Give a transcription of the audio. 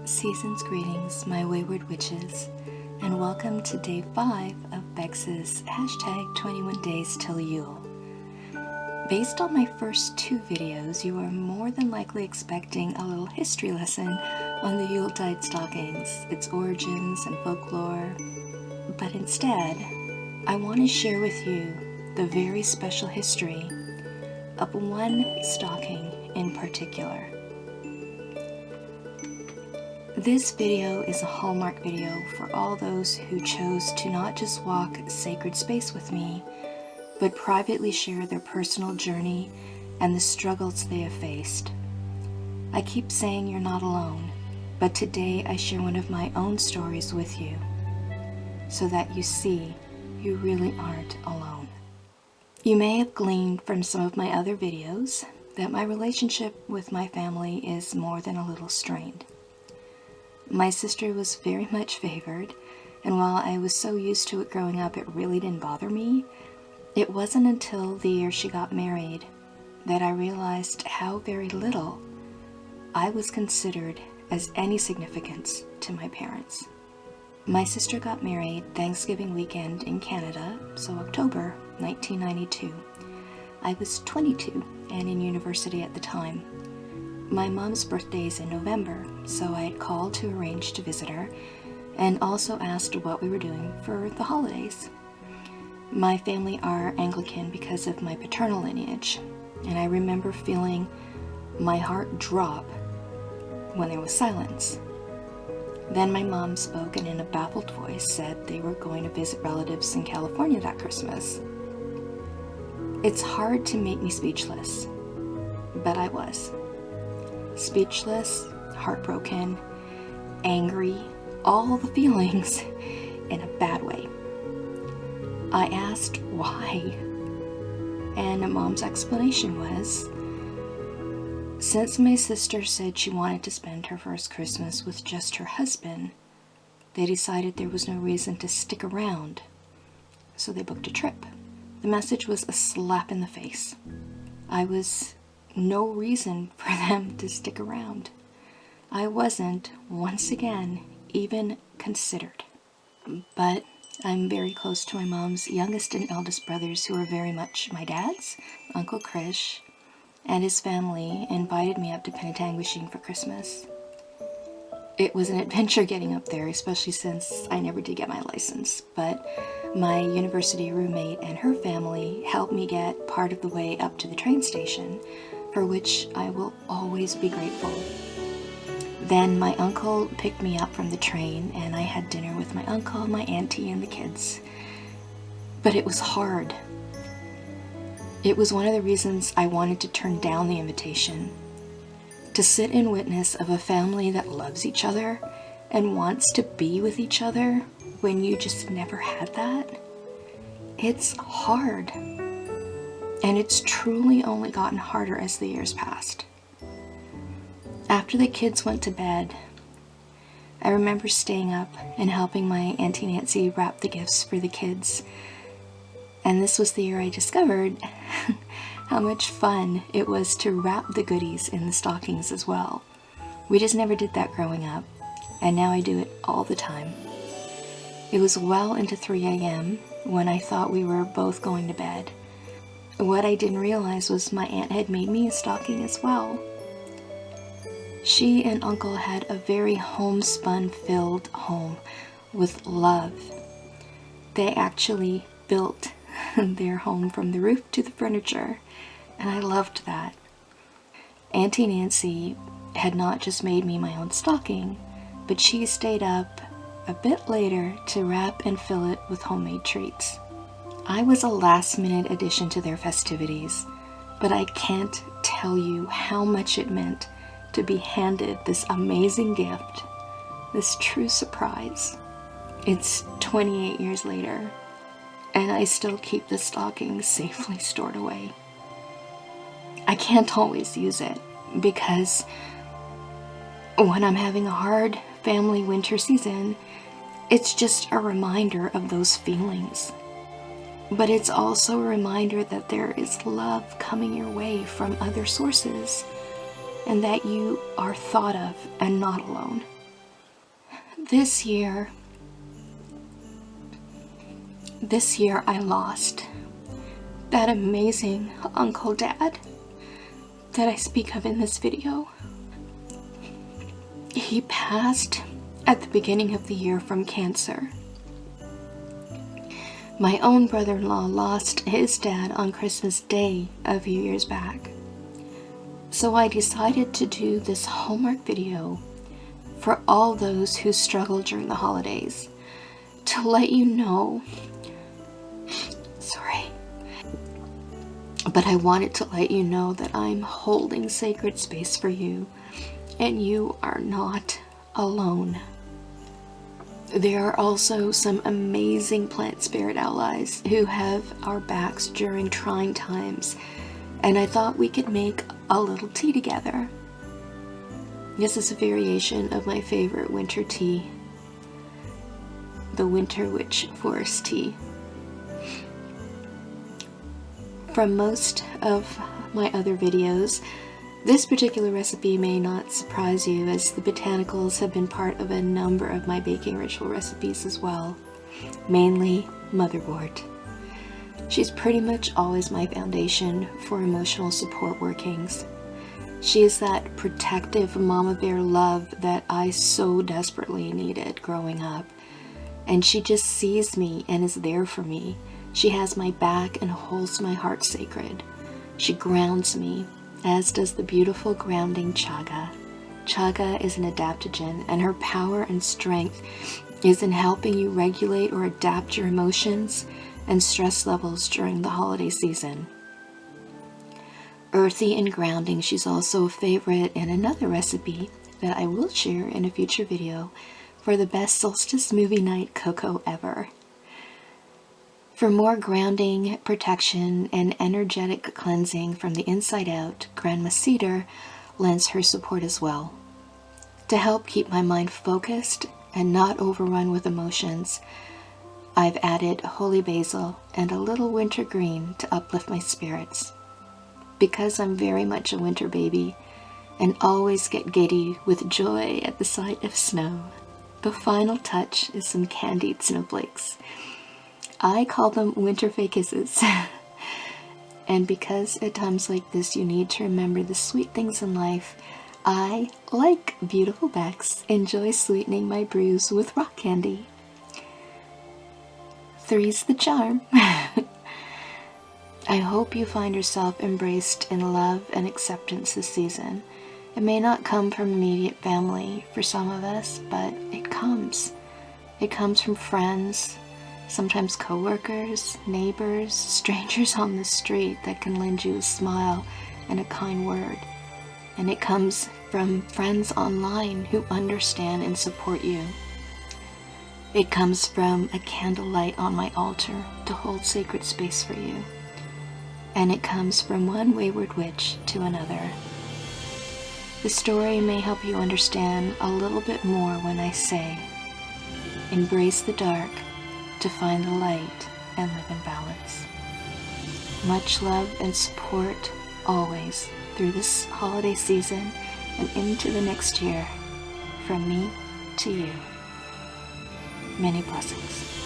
Season's greetings, my Wayward Witches, and welcome to Day 5 of Bex's hashtag 21 Days Till Yule. Based on my first two videos, you are more than likely expecting a little history lesson on the Yuletide stockings, its origins and folklore, but instead, I want to share with you the very special history of one stocking in particular. This video is a hallmark video for all those who chose to not just walk sacred space with me, but privately share their personal journey and the struggles they have faced. I keep saying you're not alone, but today I share one of my own stories with you, so that you see you really aren't alone. You may have gleaned from some of my other videos that my relationship with my family is more than a little strained. My sister was very much favored, and while I was so used to it growing up, it really didn't bother me. It wasn't until the year she got married that I realized how very little I was considered as any significance to my parents. My sister got married Thanksgiving weekend in Canada, so October 1992. I was 22 and in university at the time. My mom's birthday is in November, so I had called to arrange to visit her and also asked what we were doing for the holidays. My family are Anglican because of my paternal lineage, and I remember feeling my heart drop when there was silence. Then my mom spoke and in a baffled voice said they were going to visit relatives in California that Christmas. It's hard to make me speechless, but I was. Speechless, heartbroken, angry, all the feelings in a bad way. I asked why, and Mom's explanation was, since my sister said she wanted to spend her first Christmas with just her husband, they decided there was no reason to stick around, so they booked a trip. The message was a slap in the face. I was no reason for them to stick around. I wasn't, once again, even considered. But I'm very close to my mom's youngest and eldest brothers, who are very much my dad's. Uncle Krish and his family invited me up to Penetanguishene for Christmas. It was an adventure getting up there, especially since I never did get my license, but my university roommate and her family helped me get part of the way up to the train station, for which I will always be grateful. Then my uncle picked me up from the train, and I had dinner with my uncle, my auntie, and the kids. But it was hard. It was one of the reasons I wanted to turn down the invitation. To sit in witness of a family that loves each other and wants to be with each other when you just never had that, it's hard. And it's truly only gotten harder as the years passed. After the kids went to bed, I remember staying up and helping my Auntie Nancy wrap the gifts for the kids. And this was the year I discovered how much fun it was to wrap the goodies in the stockings as well. We just never did that growing up, and now I do it all the time. It was well into 3 a.m. when I thought we were both going to bed. What I didn't realize was my aunt had made me a stocking as well. She and Uncle had a very homespun-filled home with love. They actually built their home from the roof to the furniture, and I loved that. Auntie Nancy had not just made me my own stocking, but she stayed up a bit later to wrap and fill it with homemade treats. I was a last-minute addition to their festivities, but I can't tell you how much it meant to be handed this amazing gift, this true surprise. It's 28 years later, and I still keep the stocking safely stored away. I can't always use it, because when I'm having a hard family winter season, it's just a reminder of those feelings. But it's also a reminder that there is love coming your way from other sources, and that you are thought of and not alone. This year I lost that amazing Uncle Dad that I speak of in this video. He passed at the beginning of the year from cancer. My own brother-in-law lost his dad on Christmas Day a few years back. So I decided to do this Hallmark video for all those who struggle during the holidays, to let you know, sorry, but I wanted to let you know that I'm holding sacred space for you, and you are not alone. There are also some amazing plant spirit allies who have our backs during trying times, and I thought we could make a little tea together. This is a variation of my favorite winter tea, the Winter Witch Forest Tea. From most of my other videos, this particular recipe may not surprise you, as the botanicals have been part of a number of my baking ritual recipes as well, mainly motherwort. She's pretty much always my foundation for emotional support workings. She is that protective mama bear love that I so desperately needed growing up, and she just sees me and is there for me. She has my back and holds my heart sacred. She grounds me, as does the beautiful grounding chaga. Chaga is an adaptogen, and her power and strength is in helping you regulate or adapt your emotions and stress levels during the holiday season. Earthy and grounding, she's also a favorite in another recipe that I will share in a future video for the best solstice movie night cocoa ever. For more grounding, protection, and energetic cleansing from the inside out, Grandma Cedar lends her support as well. To help keep my mind focused and not overrun with emotions, I've added holy basil and a little wintergreen to uplift my spirits. Because I'm very much a winter baby and always get giddy with joy at the sight of snow, the final touch is some candied snowflakes. I call them winter fake kisses. And because at times like this you need to remember the sweet things in life, I, like beautiful Bex, enjoy sweetening my brews with rock candy. Three's the charm. I hope you find yourself embraced in love and acceptance this season. It may not come from immediate family for some of us, but it comes. It comes from friends, sometimes co-workers, neighbors, strangers on the street that can lend you a smile and a kind word. And it comes from friends online who understand and support you. It comes from a candlelight on my altar to hold sacred space for you. And it comes from one wayward witch to another. The story may help you understand a little bit more when I say, embrace the dark to find the light and live in balance. Much love and support always through this holiday season and into the next year, from me to you. Many blessings.